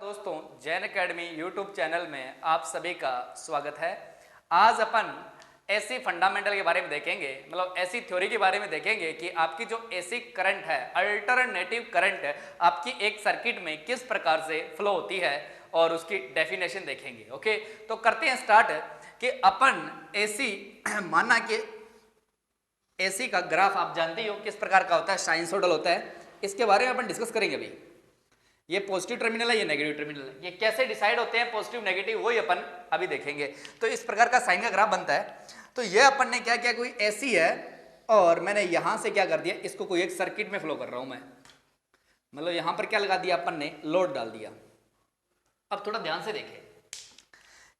दोस्तों, Jain academy YouTube channel में आप सभी का स्वागत है। आज अपन एसी फंडामेंटल के बारे में देखेंगे, मतलब एसी थ्योरी के बारे में देखेंगे कि आपकी जो एसी करंट है, अल्टरनेटिव करंट आपकी एक सर्किट में किस प्रकार से फ्लो होती है और उसकी डेफिनेशन देखेंगे। ओके, तो करते हैं स्टार्ट कि अपन एसी माना कि एसी का ग्राफ आप जानते हो किस प्रकार का होता है, साइनसोइडल होता है। इसके बारे में अपन डिस्कस करेंगे। अभी ये पॉजिटिव टर्मिनल है, ये नेगेटिव टर्मिनल है, ये कैसे डिसाइड होते हैं पॉजिटिव नेगेटिव, वही अपन अभी देखेंगे। तो इस प्रकार का साइन का ग्राफ बनता है। तो ये अपन ने क्या किया, कोई एसी है और मैंने यहां से क्या कर दिया, इसको कोई एक सर्किट में फ्लो कर रहा हूं मैं, मतलब यहां पर क्या लगा दिया अपन ने, लोड डाल दिया। अब थोड़ा ध्यान से देखें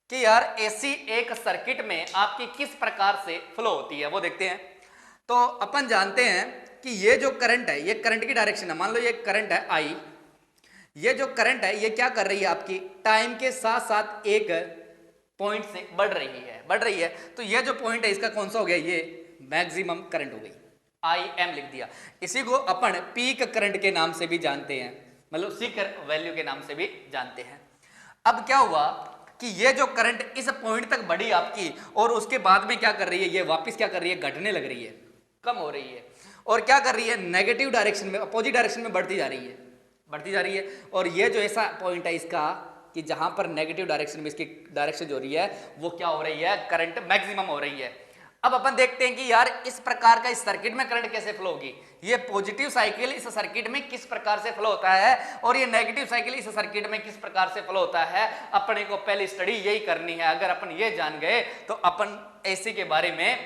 कि यार एसी एक सर्किट में आपकी किस प्रकार से फ्लो होती है, वो देखते हैं। तो अपन जानते हैं कि ये जो करंट है, ये करंट की डायरेक्शन है। मान लो ये करंट है आई, ये जो करंट है ये क्या कर रही है, आपकी टाइम के साथ साथ एक पॉइंट से बढ़ रही है। तो ये जो पॉइंट है इसका कौन सा हो गया, ये मैक्सिमम करंट हो गई, आई एम लिख दिया। इसी को अपन पीक करंट के नाम से भी जानते हैं, मतलब सीकर वैल्यू के नाम से भी जानते हैं। अब क्या हुआ कि ये जो करंट इस पॉइंट तक बढ़ी आपकी, और उसके बाद में क्या कर रही है, ये वापस क्या कर रही है, घटने लग रही है, कम हो रही है, और क्या कर रही है, नेगेटिव डायरेक्शन में, अपोजिट डायरेक्शन में बढ़ती जा रही है। और ये जो ऐसा पॉइंट है इसका कि जहां पर नेगेटिव डायरेक्शन में इसकी डायरेक्शन जो हो रही है वो क्या हो रही है, करंट मैक्सिमम हो रही है। अब अपन देखते हैं कि यार इस प्रकार का इस सर्किट में करंट कैसे फ्लो होगी। ये पॉजिटिव साइकिल इस सर्किट में किस प्रकार से फ्लो होता है और ये नेगेटिव साइकिल इस सर्किट में किस प्रकार से फ्लो होता है, अपने को पहले स्टडी यही करनी है। अगर अपन ये जान गए तो अपन एसी के बारे में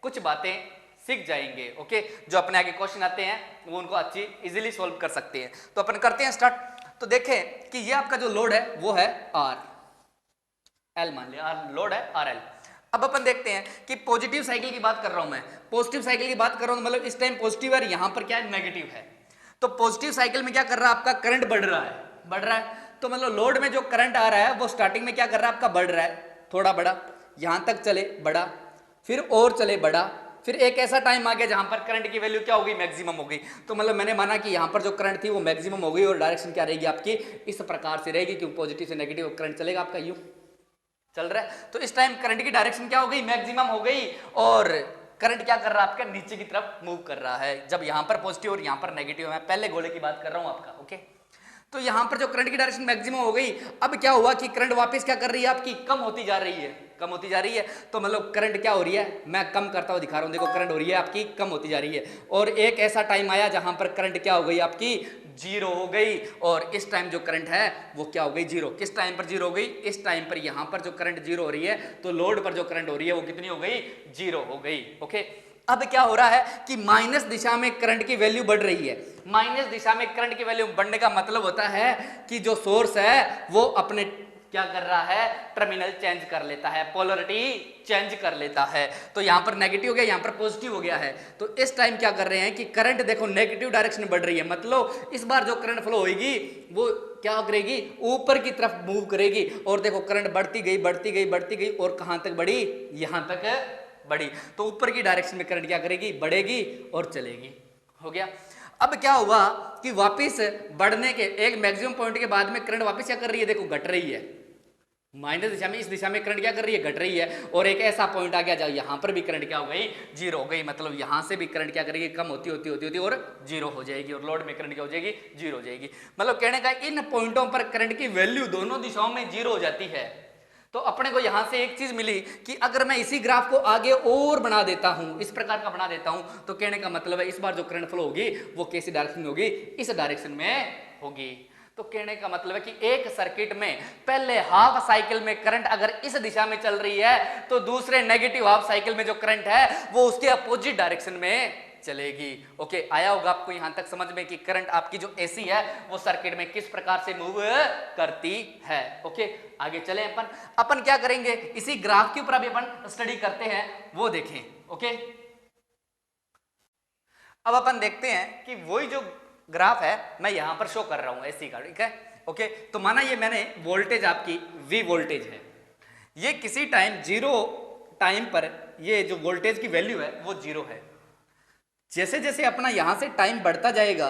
कुछ बातें सीख जाएंगे। ओके, जो अपने आगे क्वेश्चन आते हैं वो उनको अच्छी इजीली सॉल्व कर सकते हैं। तो अपन करते हैं स्टार्ट। तो देखें कि ये आपका जो लोड है वो है आर एल, मान लिया आर लोड है आर एल। अब अपन देखते हैं कि पॉजिटिव साइकिल की बात कर रहा हूं मैं, पॉजिटिव साइकिल की बात कर रहा हूं, मतलब इस टाइम पॉजिटिव है, यहां पर क्या है, नेगेटिव है। तो पॉजिटिव साइकिल में क्या कर रहा है, आपका करंट बढ़ रहा है। तो मतलब लोड में जो करंट आ रहा है वो स्टार्टिंग में क्या कर रहा है, आपका बढ़ रहा है, थोड़ा बड़ा, यहां तक चले बढ़ा, फिर और चले बढ़ा, फिर एक ऐसा टाइम आ गया जहां पर करंट की वैल्यू क्या हो गई, मैक्सिमम हो गई। तो मतलब मैंने माना कि यहां पर जो करंट थी वो मैक्सिमम हो गई और डायरेक्शन क्या रहेगी आपकी, इस प्रकार से रहेगी, क्योंकि पॉजिटिव से नेगेटिव करंट चलेगा आपका, यूं चल रहा है। तो इस टाइम करंट की डायरेक्शन क्या हो गई, मैक्सिमम हो गई, और करंट क्या कर रहा है आपका, नीचे की तरफ मूव कर रहा है। जब यहां पर पॉजिटिव और यहां पर नेगेटिव है, पहले गोले की बात कर रहा हूं आपका। ओके, तो यहां पर जो करंट की डायरेक्शन मैक्सिमम हो गई, अब क्या हुआ कि करंट वापस क्या कर रही है आपकी, कम होती जा रही है। तो मतलब करंट क्या हो रही है, मैं कम करता हुआ दिखा रहा हूं, देखो करंट हो रही है आपकी कम होती जा रही है। और एक ऐसा टाइम आया जहां पर करंट क्या हो गई आपकी, जीरो हो गई। और इस टाइम जो करंट है वो क्या हो गई, जीरो। किस टाइम पर जीरो हो गई, इस टाइम पर यहां पर जो करंट जीरो हो रही है, तो लोड पर जो करंट हो रही है वो कितनी हो गई, जीरो हो गई। ओके, अब क्या हो रहा है कि माइनस दिशा में करंट की वैल्यू बढ़ रही है। माइनस दिशा में करंट की वैल्यू बढ़ने का मतलब होता है कि जो सोर्स है वो अपने क्या कर रहा है, टर्मिनल चेंज कर लेता है, पोलरिटी चेंज कर लेता है। तो यहां पर नेगेटिव हो गया, यहां पर पॉजिटिव हो गया है। तो इस टाइम क्या कर रहे हैं कि करंट देखो नेगेटिव डायरेक्शन में बढ़ रही है, मतलब इस बार जो करंट फ्लो होगी वो क्या करेगी, ऊपर की तरफ मूव करेगी। और देखो करंट बढ़ती गई और कहां तक बढ़ी, यहां तक बढ़ी। तो ऊपर की डायरेक्शन में करंट क्या करेगी, बढ़ेगी और चलेगी। हो गया। अब क्या हुआ कि वापस बढ़ने के एक मैक्सिमम पॉइंट के बाद में करंट वापस क्या कर रही है, देखो घट रही है, माइनस दिशा में, इस दिशा में करंट क्या कर रही है, घट रही है। और एक ऐसा पॉइंट आ गया जब यहां पर भी करंट क्या हो गई, जीरो हो गई। मतलब यहां से भी करंट क्या करेगी, कम होती और जीरो हो जाएगी, और लोड में करंट क्या हो जाएगी, जीरो हो जाएगी। मतलब कहने का इन पॉइंटों पर करंट की वैल्यू दोनों दिशाओं में जीरो हो जाती है। तो अपने को यहां से एक चीज मिली कि अगर मैं इसी ग्राफ को आगे और बना देता हूं, इस प्रकार का बना देता हूं, तो कहने का मतलब है इस बार जो करंट फ्लो होगी वो कैसी डायरेक्शन में होगी, इस डायरेक्शन में होगी। तो कहने का मतलब है कि एक सर्किट में पहले हाफ साइकिल में करंट अगर इस दिशा में चल रही है, तो दूसरे नेगेटिव हाफ साइकिल में जो करंट है वो उसके अपोजिट डायरेक्शन में चलेगी। ओके, आया होगा आपको यहां तक समझ में कि करंट आपकी जो एसी है वो सर्किट में किस प्रकार से मूव करती है। ओके, आगे चले अपन क्या करेंगे, इसी ग्राफ के ऊपर अभी अपन स्टडी करते हैं, वो देखें। ओके, अब अपन देखते हैं कि वही जो ग्राफ है मैं यहां पर शो कर रहा हूं एसी का, ठीक है। ओके, तो माना ये मैंने वोल्टेज आपकी V वोल्टेज है, ये किसी टाइम जीरो टाइम पर ये जो वोल्टेज की वैल्यू है वो जीरो है। जैसे जैसे अपना यहां से टाइम बढ़ता जाएगा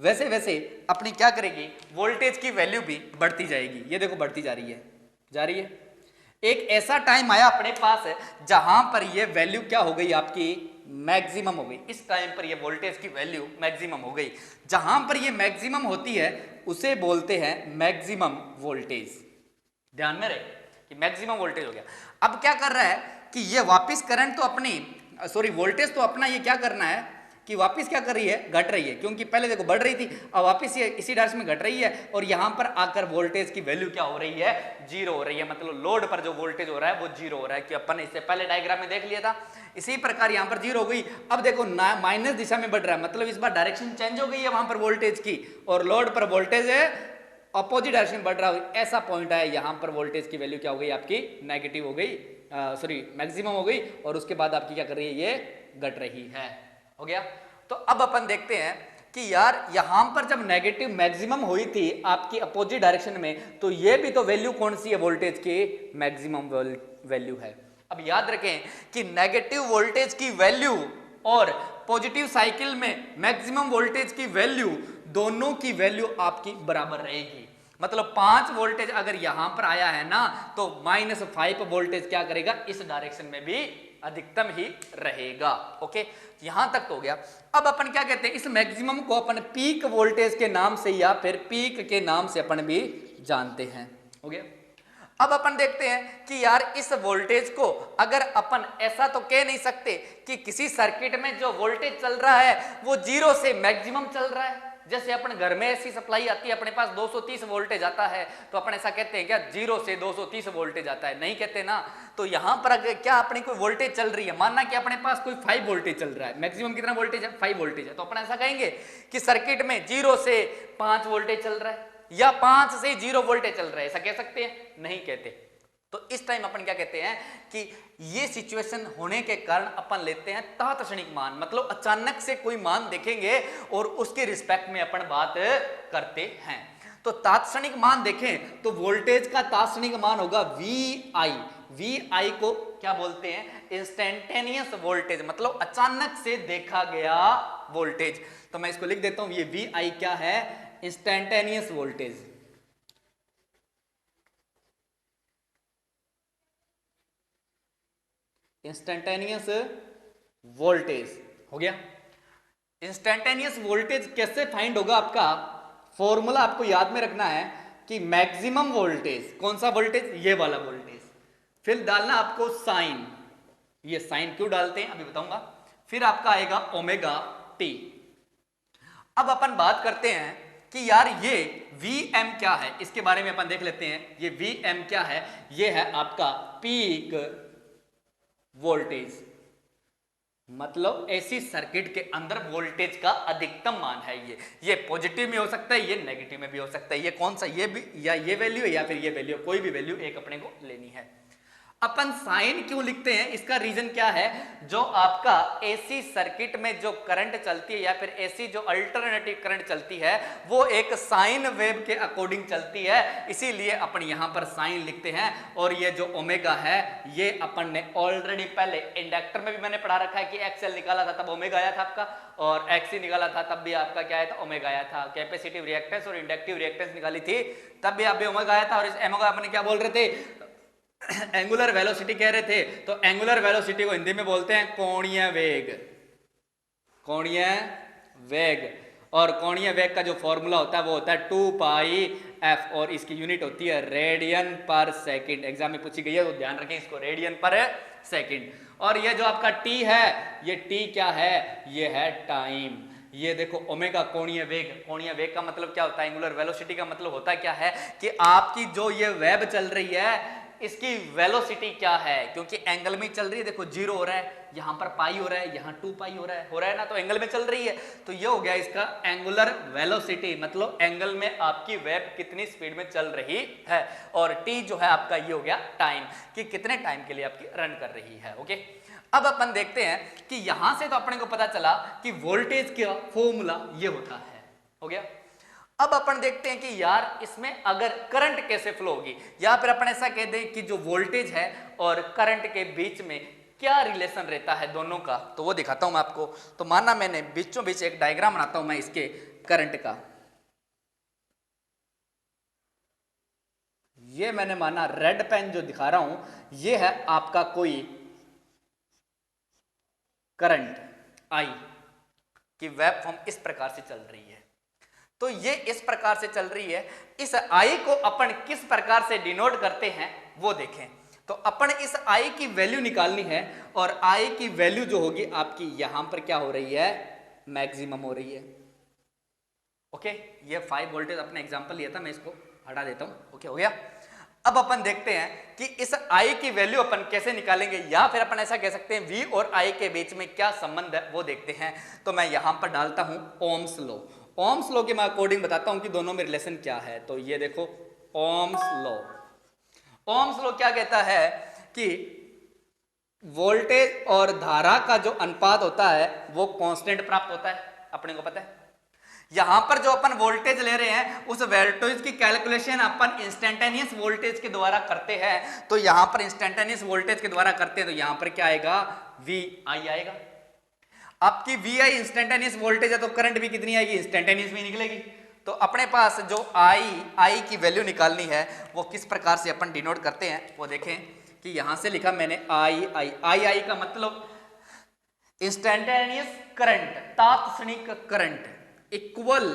वैसे वैसे अपनी क्या करेगी, वोल्टेज की वैल्यू भी बढ़ती जाएगी। ये देखो बढ़ती जा रही है, जा रही है। एक ऐसा टाइम आया अपने पास जहां पर ये वैल्यू क्या हो गई, आपकी मैक्सिमम हो गई। इस टाइम पर ये वोल्टेज की वैल्यू मैक्सिमम हो गई। जहां पर ये मैक्सिमम होती है उसे बोलते हैं मैक्सिमम वोल्टेज। ध्यान में रहे कि मैक्सिमम वोल्टेज हो गया। अब क्या कर रहा है कि ये वापस करंट तो अपनी वोल्टेज तो अपना ये क्या करना है कि वापस क्या कर रही है, घट रही है, क्योंकि पहले देखो बढ़ रही थी, अब वापस ये इसी डायरेक्शन में घट रही है। और यहां पर आकर वोल्टेज की वैल्यू क्या हो रही है, जीरो हो रही है। मतलब लोड पर जो वोल्टेज हो रहा है वो जीरो हो रहा है, कि अपन इससे पहले डायग्राम में देख लिया था। इसी प्रकार यहां पर जीरो हो गई। अब देखो माइनस दिशा में बढ़ रहा है, मतलब इस बार डायरेक्शन चेंज हो गई है वहां पर वोल्टेज की, और लोड पर वोल्टेज है अपोजिट डायरेक्शन में बढ़ रहा है। ऐसा पॉइंट है यहां पर वोल्टेज की वैल्यू क्या हो गई, आपकी नेगेटिव हो गई, मैक्सिमम हो गई, और उसके बाद आपकी क्या कर रही है, ये घट रही है। हो गया। तो अब अपन देखते हैं कि यार यहां पर जब नेगेटिव मैक्सिमम हुई थी आपकी अपोजिट डायरेक्शन में, तो ये भी तो वैल्यू कौन सी है, वोल्टेज की मैक्सिमम वैल्यू है। अब याद रखें कि नेगेटिव वोल्टेज की वैल्यू और पॉजिटिव साइकिल में मैक्सिमम वोल्टेज की वैल्यू, दोनों की वैल्यू आपकी बराबर रहेगी। मतलब 5 वोल्टेज अगर यहां पर आया है ना, तो -5 वोल्टेज क्या करेगा, इस डायरेक्शन में भी अधिकतम ही रहेगा। ओके, यहां तक तो हो गया। अब अपन क्या कहते हैं, इस मैक्सिमम को अपन पीक वोल्टेज के नाम से या फिर पीक के नाम से अपन भी जानते हैं। हो गया। अब अपन देखते हैं कि यार इस वोल्टेज को अगर अपन ऐसा तो कह नहीं सकते कि किसी सर्किट में जो वोल्टेज चल रहा है वो जीरो से मैक्सिमम चल रहा है। जैसे अपन घर में ऐसी सप्लाई आती है, अपने पास 230 वोल्टेज आता है, तो अपन ऐसा कहते हैं क्या, जीरो से 230 वोल्टेज आता है, नहीं कहते ना। तो यहां पर अगर क्या अपनी कोई वोल्टेज चल रही है, मानना कि अपने पास कोई 5 वोल्टेज चल रहा है, मैक्सिमम कितना वोल्टेज है, 5 वोल्टेज है, तो अपन ऐसा कहेंगे कि सर्किट में 0 से 5 वोल्टेज चल रहा है या 5 से 0 वोल्टेज चल रहा है, ऐसा कह सकते हैं, नहीं कहते। तो इस टाइम अपन क्या कहते हैं कि ये सिचुएशन होने के कारण अपन लेते हैं तात्क्षणिक मान। मतलब अचानक से कोई मान देखेंगे और उसके रिस्पेक्ट में अपन बात करते हैं। तो तात्क्षणिक मान देखें तो वोल्टेज का तात्क्षणिक मान होगा VI। VI को क्या बोलते हैं, इंस्टेंटेनियस वोल्टेज, मतलब अचानक से देखा गया वोल्टेज। तो मैं इसको लिख देता हूं, ये VI क्या है, इंस्टेंटेनियस वोल्टेज। इंस्टेंटेनियस वोल्टेज हो गया। इंस्टेंटेनियस वोल्टेज कैसे फाइंड होगा, आपका फॉर्मूला आपको याद में रखना है कि मैक्सिमम वोल्टेज, कौन सा वोल्टेज, ये वाला वोल्टेज, फिर डालना आपको साइन। ये साइन क्यों डालते हैं अभी बताऊंगा। फिर आपका आएगा ओमेगा टी। अब अपन बात करते हैं कि यार ये Vm क्या है, इसके बारे में अपन देख लेते हैं। ये Vm क्या है, ये है आपका पीक वोल्टेज, मतलब ऐसी सर्किट के अंदर वोल्टेज का अधिकतम मान है। ये पॉजिटिव में हो सकता है, ये नेगेटिव में भी हो सकता है। ये कौन सा, ये भी या ये वैल्यू है या फिर ये वैल्यू, कोई भी वैल्यू एक अपने को लेनी है। अपन साइन क्यों लिखते हैं, इसका रीजन क्या है, जो आपका एसी सर्किट में जो करंट चलती है या फिर एसी जो अल्टरनेटिव करंट चलती है वो एक साइन वेव के अकॉर्डिंग चलती है, इसीलिए अपन यहां पर साइन लिखते हैं। और ये जो ओमेगा है ये अपन ने ऑलरेडी पहले इंडक्टर में भी मैंने पढ़ा रखा है कि एक्सएल निकाला था तब ओमेगा आया था आपका, और एक्सी निकाला था तब भी आपका क्या आया था, ओमेगा आया था। कैपेसिटिव रिएक्टेंस और इंडक्टिव रिएक्टेंस निकाली थी तब भी आप भी ओमेगा आया था। और इस ओमेगा अपने क्या बोल रहे थे, एंगुलर वेलोसिटी कह रहे थे। तो एंगुलर वेलोसिटी को हिंदी में बोलते हैं कोणीय वेग, कोणीय वेग। और कोणीय वेग का जो फॉर्मूला होता है वो होता है 2 पाई f, और इसकी यूनिट होती है रेडियन पर सेकंड। एग्जाम में पूछी गई है तो ध्यान रखें इसको, रेडियन पर सेकंड। और ये जो आपका t है, ये t क्या है, ये है टाइम। ये देखो ओमेगा कोणीय वेग, कोणीय वेग का मतलब क्या होता है, एंगुलर वेलोसिटी का मतलब होता क्या है कि आपकी जो ये वेब चल रही है इसकी वेलोसिटी क्या है, क्योंकि एंगल में चल रही है। देखो 0 हो रहा है, यहां पर पाई हो रहा है, यहां 2 पाई हो रहा है ना, तो एंगल में चल रही है। तो ये हो गया इसका एंगुलर वेलोसिटी, मतलब एंगल में आपकी वेब कितनी स्पीड में चल रही है। और टी जो है आपका ये हो गया टाइम, कि कितने टाइम के लिए आपकी रन कर रही है। ओके, अब अपन देखते हैं कि यहां से तो अपने को पता चला कि वोल्टेज का फॉर्मूला ये होता है। हो गया। अब अपन देखते हैं कि यार इसमें अगर करंट कैसे फ्लो होगी, या फिर अपन ऐसा कह दें कि जो वोल्टेज है और करंट के बीच में क्या रिलेशन रहता है दोनों का, तो वो दिखाता हूं मैं आपको। तो मानना मैंने बीचों बीच एक डायग्राम बनाता हूं मैं इसके करंट का। ये मैंने माना रेड पेन जो दिखा रहा हूं ये है आपका कोई करंट आई की वेब फॉर्म इस प्रकार से चल रही है। तो ये इस प्रकार से चल रही है। इस आई को अपन किस प्रकार से डिनोट करते हैं वो देखें। तो अपन इस आई की वैल्यू निकालनी है और आई की वैल्यू जो होगी आपकी यहां पर क्या हो रही है, मैक्सिमम हो रही है। ओके, ये 5 वोल्टेज अपने एग्जांपल लिया था, मैं इसको हटा देता हूं। ओके, हो गया। अब अपन देखते हैं कि इस आई की वैल्यू अपन कैसे निकालेंगे, या फिर अपन ऐसा कह सकते हैं वी और आई के बीच में क्या संबंध है वो देखते हैं। तो मैं यहां पर डालता हूं ओम्स लॉ। ओम्स लॉ के मैं अकॉर्डिंग बताता हूं कि दोनों में रिलेशन क्या है। तो ये देखो ओम्स लॉ। ओम्स लॉ क्या कहता है कि वोल्टेज और धारा का जो अनुपात होता है वो कांस्टेंट प्राप्त होता है, अपने को पता है। यहां पर जो अपन वोल्टेज ले रहे हैं उस वोल्टेज की कैलकुलेशन अपन इंस्टेंटेनियस वोल्टेज के द्वारा करते हैं। तो यहां पर इंस्टेंटेनियस वोल्टेज के द्वारा करते हैं तो यहां पर क्या आएगा, वी आई आएगा। आपकी वी आई इंस्टेंटेनियस वोल्टेज है तो करंट भी कितनी आएगी, इंस्टेंटेनियस भी निकलेगी। तो अपने पास जो आई की वैल्यू निकालनी है वो किस प्रकार से अपन डिनोट करते हैं वो देखें। कि यहां से लिखा मैंने आई का मतलब इंस्टेंटेनियस करंट, तात्क्षणिक करंट इक्वल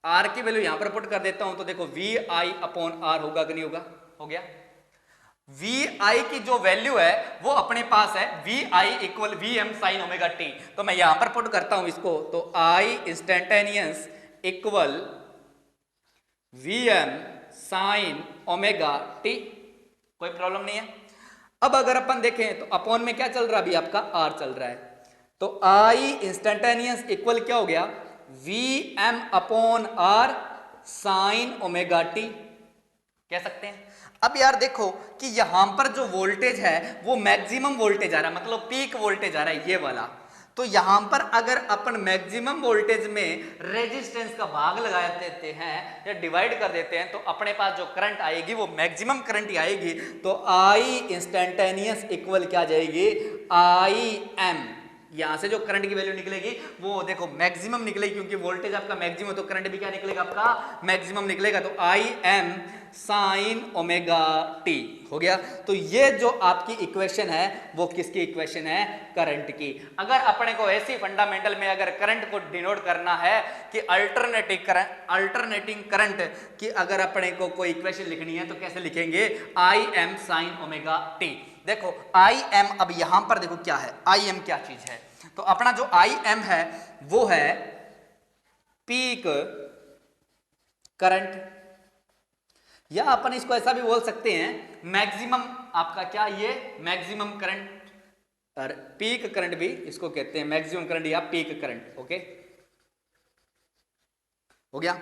आर की वैल्यू यहां पर पुट कर देता हूं। तो देखो वी आई अपॉन आर होगा कि नहीं होगा, हो गया। वी आई की जो वैल्यू है वो अपने पास है V I equal V M sine omega T. तो मैं यहां पर पुट करता हूं इसको, तो I instantaneous equal V M sine omega T, कोई प्रॉब्लम नहीं है। अब अगर अपन देखें तो अपॉन में क्या चल रहा है, अभी आपका आर चल रहा है। तो आई इंस्टेंटेनियस इक्वल क्या हो गया, V M upon R sine omega T कह सकते हैं। अब यार देखो कि यहां पर जो वोल्टेज है वो मैक्सिमम वोल्टेज आ रहा है, मतलब पीक वोल्टेज आ रहा है ये वाला। तो यहां पर अगर अपन मैक्सिमम वोल्टेज में रेजिस्टेंस का भाग लगा देते हैं या डिवाइड कर देते हैं तो अपने पास जो करंट आएगी वो मैक्सिमम करंट ही आएगी। तो आई इंस्टेंटेनियस इक्वल क्या जाएगी, आई एम, यहां से जो करंट की वैल्यू निकलेगी वो देखो मैक्सिमम निकलेगी, क्योंकि वोल्टेज आपका मैक्सिमम तो करंट भी क्या निकलेगा, आपका मैक्सिमम निकलेगा। तो I am sine omega T हो गया। तो ये जो आपकी इक्वेशन है वो किसकी इक्वेशन है, करंट की। अगर अपने को ऐसी फंडामेंटल में अगर करंट को डिनोट करना है कि अल्टरनेटिंग करंट की अगर अपने को कोई इक्वेशन लिखनी है तो कैसे लिखेंगे, I am sine omega T. देखो आई एम, अब यहां पर देखो क्या है, आई एम क्या चीज है। तो अपना जो आई एम है वो है पीक करंट, या अपन इसको ऐसा भी बोल सकते हैं मैक्सिमम आपका क्या, ये मैक्सिमम करंट, और पीक करंट भी इसको कहते हैं, मैक्सिमम करंट या पीक करंट। ओके, हो गया।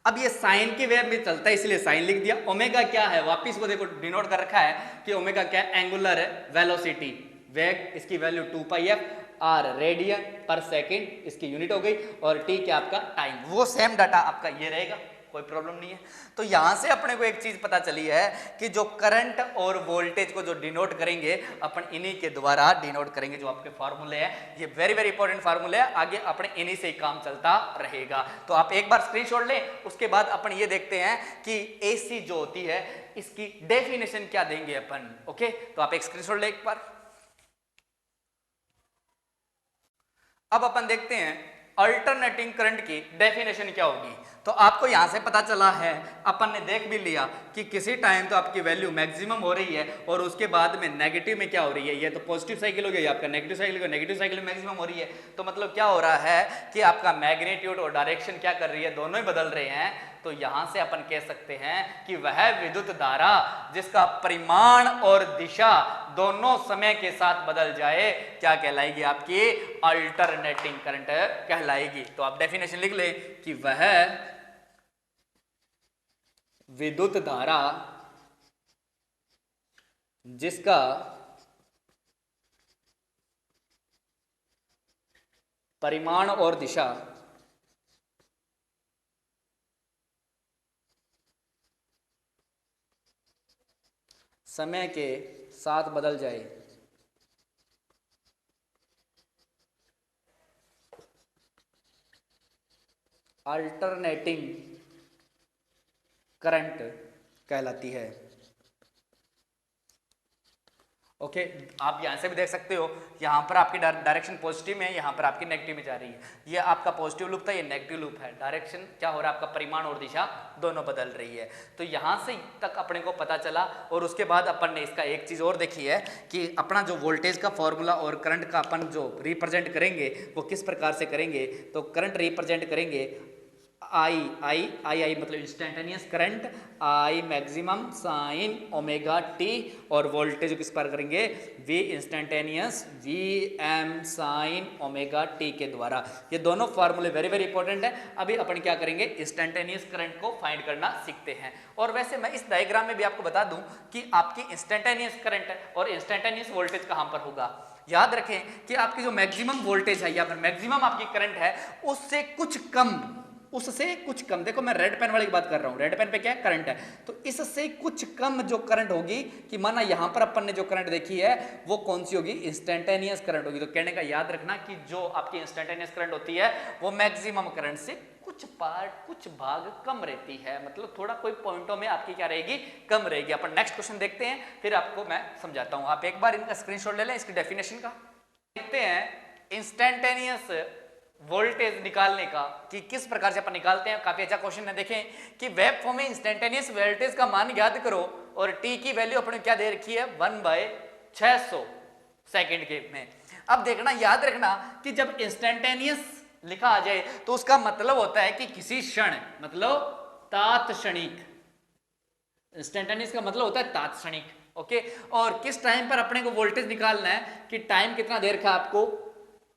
अब ये साइन की वेव में चलता है इसलिए साइन लिख दिया। ओमेगा क्या है, वापिस को देखो डिनोट कर रखा है कि ओमेगा क्या है, एंगुलर वेलोसिटी, वेग, इसकी value 2 pi F, R radian पर सेकेंड इसकी यूनिट हो गई, और टी क्या आपका टाइम, वो सेम डाटा आपका ये रहेगा, कोई प्रॉब्लम नहीं है। तो यहां से अपने को एक चीज पता चली है कि जो करंट और वोल्टेज को जो डिनोट करेंगे अपन इन्हीं के द्वारा डिनोट करेंगे। जो आपके फार्मूले हैं ये वेरी वेरी इंपॉर्टेंट फार्मूले है, आगे अपने इन्हीं से ही काम चलता रहेगा। तो आप एक बार स्क्रीनशॉट लें, उसके बाद अपन ये देखते हैं कि एसी जो होती है इसकी डेफिनेशन क्या देंगे अपन। ओके, तो आप एक स्क्रीनशॉट ले एक बार। अब अपन देखते हैं अल्टरनेटिंग करंट की डेफिनेशन क्या होगी। तो आपको यहां से पता चला है, अपन ने देख भी लिया कि किसी टाइम तो आपकी वैल्यू मैक्सिमम हो रही है और उसके बाद में नेगेटिव में क्या हो रही है, ये तो पॉजिटिव साइकिल हो गई, आपका नेगेटिव साइकिल हो गया, नेगेटिव साइकिल में मैक्सिमम हो रही है। तो मतलब क्या हो रहा है कि आपका मैग्नीट्यूड और डायरेक्शन क्या कर रही है, दोनों ही बदल रहे हैं। तो यहां से अपन कह सकते हैं कि वह विद्युत धारा जिसका परिमाण और दिशा दोनों समय के साथ बदल जाए क्या कहलाएगी, आपकी अल्टरनेटिंग करंट कहलाएगी। तो आप डेफिनेशन लिख ले कि वह विद्युत धारा जिसका परिमाण और दिशा समय के साथ बदल जाए, अल्टरनेटिंग करंट कहलाती है। ओके आप यहां से भी देख सकते हो, यहां पर आपकी डायरेक्शन पॉजिटिव में है, यहां पर आपकी नेगेटिव में जा रही है। ये आपका पॉजिटिव लूप था, ये नेगेटिव लूप है। डायरेक्शन क्या हो रहा है, आपका परिमाण और दिशा दोनों बदल रही है। तो यहां से तक अपने को पता चला। और उसके बाद अपन ने इसका एक चीज और देखी है कि अपना जो वोल्टेज का फॉर्मूला और करंट का अपन जो रिप्रेजेंट करेंगे वो किस प्रकार से करेंगे। तो करंट रिप्रेजेंट करेंगे आई मतलब instantaneous current, I maximum sine omega T, और वोल्टेज किस पर करेंगे, V instantaneous V M sine omega T के द्वारा। ये दोनों फार्मूले वेरी वेरी इंपॉर्टेंट है। अभी अपन क्या करेंगे, इंस्टेंटेनियस करंट को फाइंड करना सीखते हैं। और वैसे मैं इस डायग्राम में भी आपको बता दूं कि आपकी इंस्टेंटेनियस करंट और इंस्टेंटेनियस वोल्टेज कहां पर होगा। याद रखें कि आपकी जो मैक्सिमम वोल्टेज है या फिर मैक्सिमम आपकी करंट है उससे कुछ कम, देखो मैं रेड पेन वाली बात कर रहा हूं, रेड पेन पे क्या है, करंट है, तो इससे कुछ कम जो करंट होगी, कि माना यहां पर अपन ने जो करंट देखी है वो कौन सी होगी, इंस्टेंटेनियस करंट होगी। तो कहने का याद रखना कि जो आपकी इंस्टेंटेनियस करंट होती है वो मैक्सिमम करंट से कुछ भाग कम रहती है, मतलब थोड़ा कोई पॉइंटों में आपकी क्या रहेगी, कम रहेगी। अपन नेक्स्ट क्वेश्चन देखते हैं, फिर आपको मैं समझाता हूं। आप एक बार इनका स्क्रीनशॉट ले लें इसकी डेफिनेशन का। देखते हैं इंस्टेंटेनियस वोल्टेज निकालने का कि किस प्रकार से अपन निकालते हैं। काफी अच्छा क्वेश्चन है। देखें कि वेव फॉर्म में इंस्टेंटेनियस वोल्टेज का मान ज्ञात करो और टी की वैल्यू अपने क्या दे रखी है, 1/600 सेकंड के में। अब देखना, याद रखना कि जब इंस्टेंटेनियस लिखा आ जाए तो उसका मतलब होता है कि किसी क्षण, मतलब तात्क्षणिक। इंस्टेंटेनियस का मतलब होता है तात्क्षणिक। ओके, और किस टाइम पर अपने को वोल्टेज निकालना है, कि टाइम कितना दे रखा है आपको,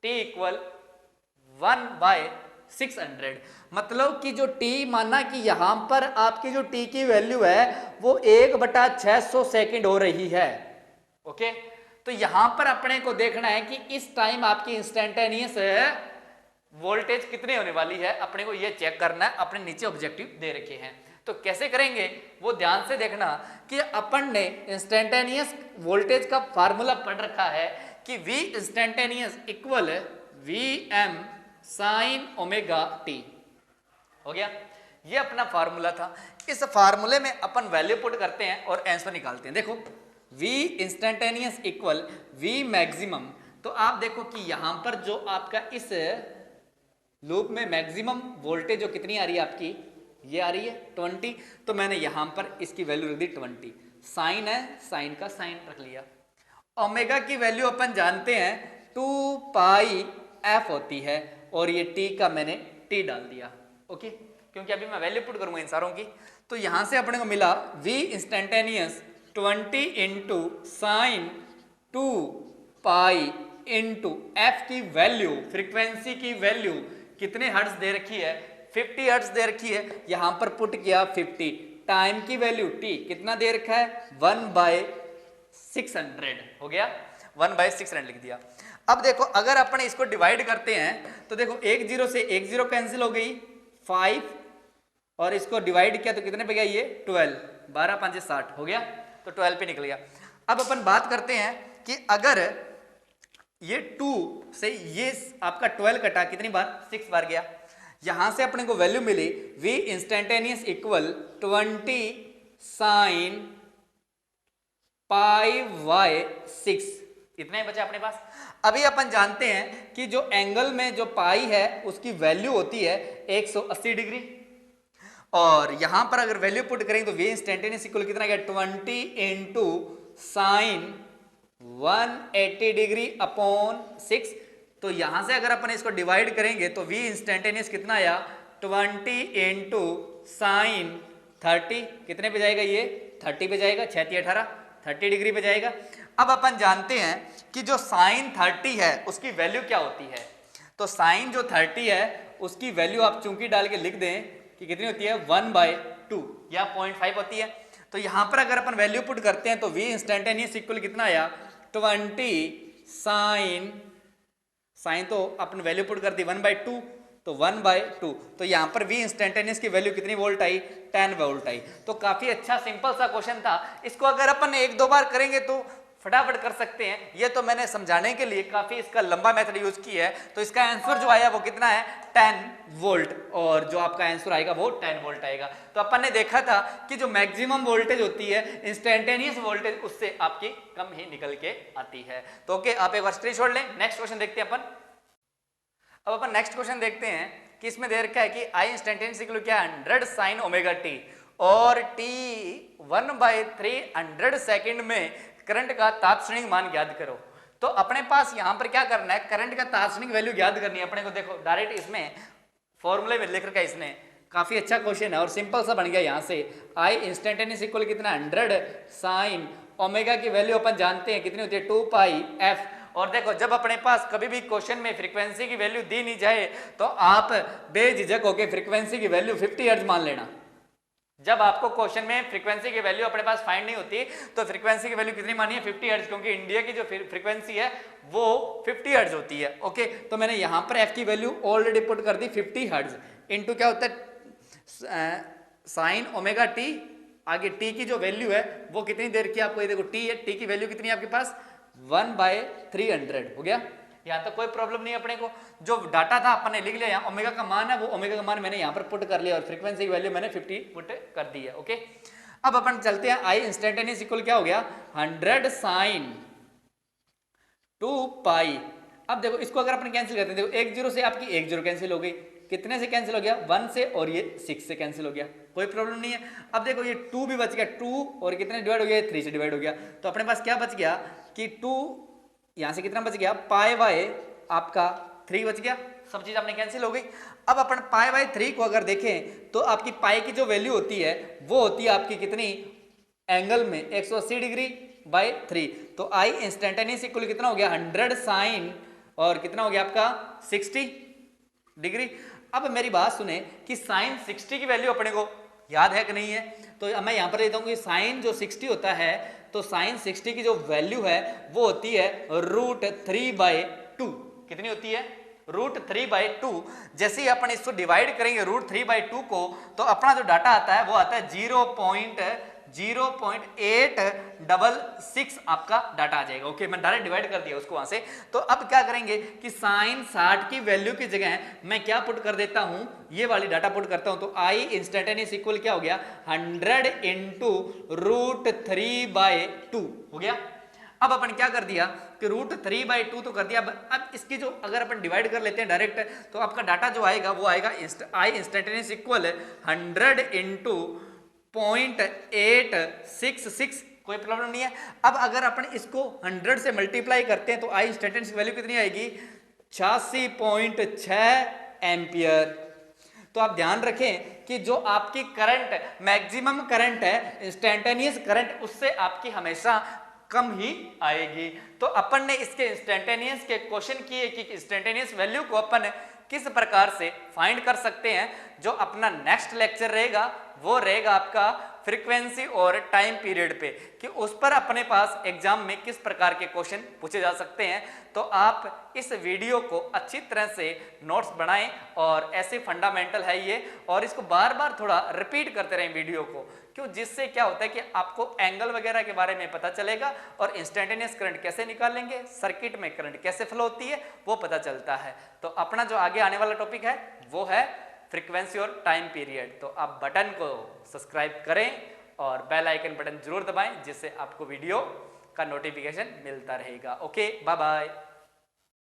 t इक्वल 1/600, मतलब कि जो t, माना कि यहां पर आपकी जो t की वैल्यू है वो 1/600 सेकंड हो रही है। ओके, तो यहां पर अपने को देखना है कि इस टाइम आपकी इंस्टेंटेनियस वोल्टेज कितनी होने वाली है, अपने को ये चेक करना है। अपने नीचे ऑब्जेक्टिव दे रखे हैं, तो कैसे करेंगे वो ध्यान से देखना कि अपन ने इंस्टेंटेनियस वोल्टेज का फार्मूला पढ़ रखा है कि V instantaneous equal Vm sign omega T. हो गया, ये अपना फार्मूला था। इस फार्मूले में अपन वैल्यू पुट करते हैं और आंसर निकालते हैं। देखो V instantaneous equal V maximum, तो आप देखो कि यहां पर जो आपका इस लूप में मैक्सिमम वोल्टेज जो कितनी आ रही है आपकी, ये आ रही है 20, तो मैंने यहां पर इसकी वैल्यू रख दी 20। साइन है, साइन का साइन रख लिया। ओमेगा की वैल्यू अपन जानते हैं 2πf होती है, और ये t का मैंने t डाल दिया। ओके, क्योंकि अभी मैं वैल्यू पुट करूंगा इन सारों की। तो यहां से अपने को मिला v instantaneous 20 into sine 2π into f की वैल्यू, फ्रीक्वेंसी की वैल्यू कितने हर्ट्ज दे रखी है, 50 हर्ट्ज दे रखी है। यहां पर पुट किया 50। टाइम की वैल्यू t कितना दे रखा है, 1/600 हो गया, 1/600 लिख दिया। अब देखो अगर अपन इसको डिवाइड करते हैं तो देखो 1 0 से 1 0 कैंसिल हो गई, 5, और इसको डिवाइड किया तो कितने पे गया, ये 12, 12 5 60 हो गया, तो 12 पे निकल गया। अब अपन बात करते हैं कि अगर ये 2 से ये आपका 12 कटा कितनी बार, 6 बार गया। यहां से अपने को वैल्यू मिली v इंस्टेंटेनियस इक्वल 20 साइन π/6, इतना ही बचा अपने पास। अभी अपन जानते हैं कि जो एंगल में जो पाई है उसकी वैल्यू होती है 180 डिग्री, और यहां पर अगर वैल्यू पुट करेंगे तो v इंस्टेंटेनियस इक्वल कितना गया, 20 इंटू साइन 180 डिग्री अपॉन 6। तो यहां से अगर अपन इसको डिवाइड करेंगे तो v इंस्टेंटेनियस कितना आया, 20 इंटू साइन 30, कितने पे जाएगा, ये 30 पे जाएगा, 6 18 30 डिग्री पे जाएगा। अब अपन जानते हैं कि जो साइन 30 है उसकी वैल्यू क्या होती है, तो साइन जो 30 है उसकी वैल्यू आप चूंकि डाल के लिख दें कि कितनी होती है, 1/2 या 0.5 होती है। तो यहां पर अगर अपन वैल्यू पुट करते हैं तो v इंस्टेंटेनियस इक्वल कितना आया, 20 साइन तो अपन वैल्यू पुट कर दी 1/2, तो 1/2, तो यहां पर v इंस्टेंटेनियस की वैल्यू कितनी वोल्ट आई, 10 वोल्ट आई। तो काफी अच्छा सिंपल सा क्वेश्चन था। इसको अगर अपन 1-2 बार करेंगे तो फटाफट कर सकते हैं। ये तो मैंने समझाने के लिए काफी इसका लंबा मेथड यूज किया है। तो इसका आंसर जो आया वो कितना है 10 वोल्ट, और जो आपका आंसर आएगा वो 10 वोल्ट आएगा। तो अपन ने देखा था कि जो मैक्सिमम वोल्टेज होती है इंस्टेंटेनियस वोल्टेज उससे आपकी कम ही निकल के आती है। तो ओके, आप एक बार स्क्रीनशॉट लें। नेक्स्ट क्वेश्चन देखते हैं अपन। अब अपन नेक्स्ट क्वेश्चन देखते हैं कि इसमें दे रखा है कि आई इंस्टेंटेनियस इक्वल क्या है 100 साइन ओमेगा टी, और टी 1/300 सेकेंड में करंट का तात्क्षणिक मान ज्ञात करो। तो अपने पास यहां पर क्या करना है, करंट का तात्क्षणिक वैल्यू ज्ञात करनी है अपने को। देखो डायरेक्ट इसमें फॉर्मूले में लिख रखा है इसने, काफी अच्छा क्वेश्चन है और सिंपल सा बन गया। यहां से आई इंस्टेंटेनियस इक्वल कितना 100 साइन ओमेगा की वैल्यू अपन जानते हैं कितनी होती है 2 पाई एफ। और देखो जब अपने पास कभी भी क्वेश्चन में फ्रीक्वेंसी की वैल्यू दी नहीं जाए तो आप बेझिझक होकर फ्रीक्वेंसी की वैल्यू 50 हर्ट्ज मान लेना। जब आपको क्वेश्चन में फ्रीक्वेंसी की वैल्यू अपने पास फाइंड नहीं होती तो फ्रीक्वेंसी की वैल्यू कितनी मानी है 50 हर्ट्ज, क्योंकि इंडिया की जो फ्रीक्वेंसी है वो 50 हर्ट्ज होती है। ओके, तो मैंने यहां पर एफ की वैल्यू ऑलरेडी पुट कर दी 50 हर्ट्ज इनटू क्या होता है साइन ओमेगा टी, आगे टी की जो वैल्यू है वो कितनी देर की आपको ये देखो टी है, टी की वैल्यू कितनी है आपके पास 1/300 हो गया। यहाँ तो कोई प्रॉब्लम नहीं है अपने को। जो डाटा था अपन ने लिख लिया, यहाँ ओमेगा का मान है वो ओमेगा का मान मैंने यहाँ पर पुट कर लिया और फ्रीक्वेंसी की वैल्यू मैंने 50 पुट कर दी है। ओके, अब अपन चलते हैं आई इंस्टेंटेनियस इक्वल क्या हो गया 100 साइन 2 पाई। अब देखो इसको अगर अपन कैंसिल करते हैं, देखो 1 0 से आपकी 1 0 कैंसिल हो गई, कितने से कैंसिल हो गया 1 से, और ये 6 से कैंसिल हो गया, कोई प्रॉब्लम नहीं है। अब देखो ये 2 भी बच गया, 2 और कितने डिवाइड हो गया 3 से डिवाइड हो गया। तो अपने पास क्या बच गया कि 2 यहां से कितना बच गया पाई बाय आपका 3 बच गया, सब चीज आपने कैंसिल हो गई। अब अपन पाई बाय 3 को अगर देखें तो आपकी पाई की जो वैल्यू होती है वो होती है आपकी कितनी एंगल में 180 डिग्री बाय 3। तो आई इंस्टेंटेनियस इक्वल कितना हो गया 100 साइन और कितना हो गया आपका 60 डिग्री। अब मेरी बात सुने कि साइन 60 की वैल्यू अपने को याद है कि नहीं है, तो मैं यहां पर देता हूं कि साइन जो 60 होता है तो साइन 60 की जो वैल्यू है वो होती है √3/2। कितनी होती है √3/2। जैसे ही अपन इसको डिवाइड करेंगे √3/2 को तो अपना जो डाटा आता है वो आता है 0.0866 आपका डाटा आ जाएगा। ओके, मैं डायरेक्ट डिवाइड कर दिया उसको वहां से। तो अब क्या करेंगे कि साइन 60 की वैल्यू की जगह मैं क्या पुट कर देता हूं, ये वाली डाटा पुट करता हूं। तो आई इंस्टेंटेनियस इक्वल क्या हो गया 100 इंटू √3/2 हो गया। अब अपन क्या कर दिया कि √3/2 तो कर दिया। अब इसकी जो अगर अपन डिवाइड कर लेते हैं डायरेक्ट तो आपका डाटा जो आएगा वो आएगा आई इंस्टेंटेनियस इक्वल 100 इंटू 0.866, कोई प्रॉब्लम नहीं है। अब अगर अपन इसको 100 से मल्टीप्लाई करते हैं तो आई इंस्टेंटेनियस वैल्यू कितनी आएगी 86.6 एम्पियर। तो आप ध्यान रखें कि जो आपकी करंट मैक्सिमम करंट है इंस्टेंटेनियस करंट उससे आपकी हमेशा कम ही आएगी। तो अपन ने इसके इंस्टेंटेनियस के क्वेश्चन किए कि इंस्टेंटेनियस वैल्यू को अपन किस प्रकार से फाइंड कर सकते हैं। जो अपना नेक्स्ट लेक्चर रहेगा वो रहेगा आपका फ्रीक्वेंसी और टाइम पीरियड पे, कि उस पर अपने पास एग्जाम में किस प्रकार के क्वेश्चन पूछे जा सकते हैं। तो आप इस वीडियो को अच्छी तरह से नोट्स बनाएं और ऐसे फंडामेंटल है ये, और इसको बार बार थोड़ा रिपीट करते रहें वीडियो को, क्यों जिससे क्या होता है कि आपको एंगल वगैरह के बारे में पता चलेगा और इंस्टेंटेनियस करंट कैसे निकालेंगे, सर्किट में करंट कैसे फ्लो होती है वो पता चलता है। तो अपना जो आगे आने वाला टॉपिक है वो है फ्रीक्वेंसी और टाइम पीरियड। तो आप बटन को सब्सक्राइब करें और बेल आइकन बटन जरूर दबाएं जिससे आपको वीडियो का नोटिफिकेशन मिलता रहेगा। Okay, bye bye.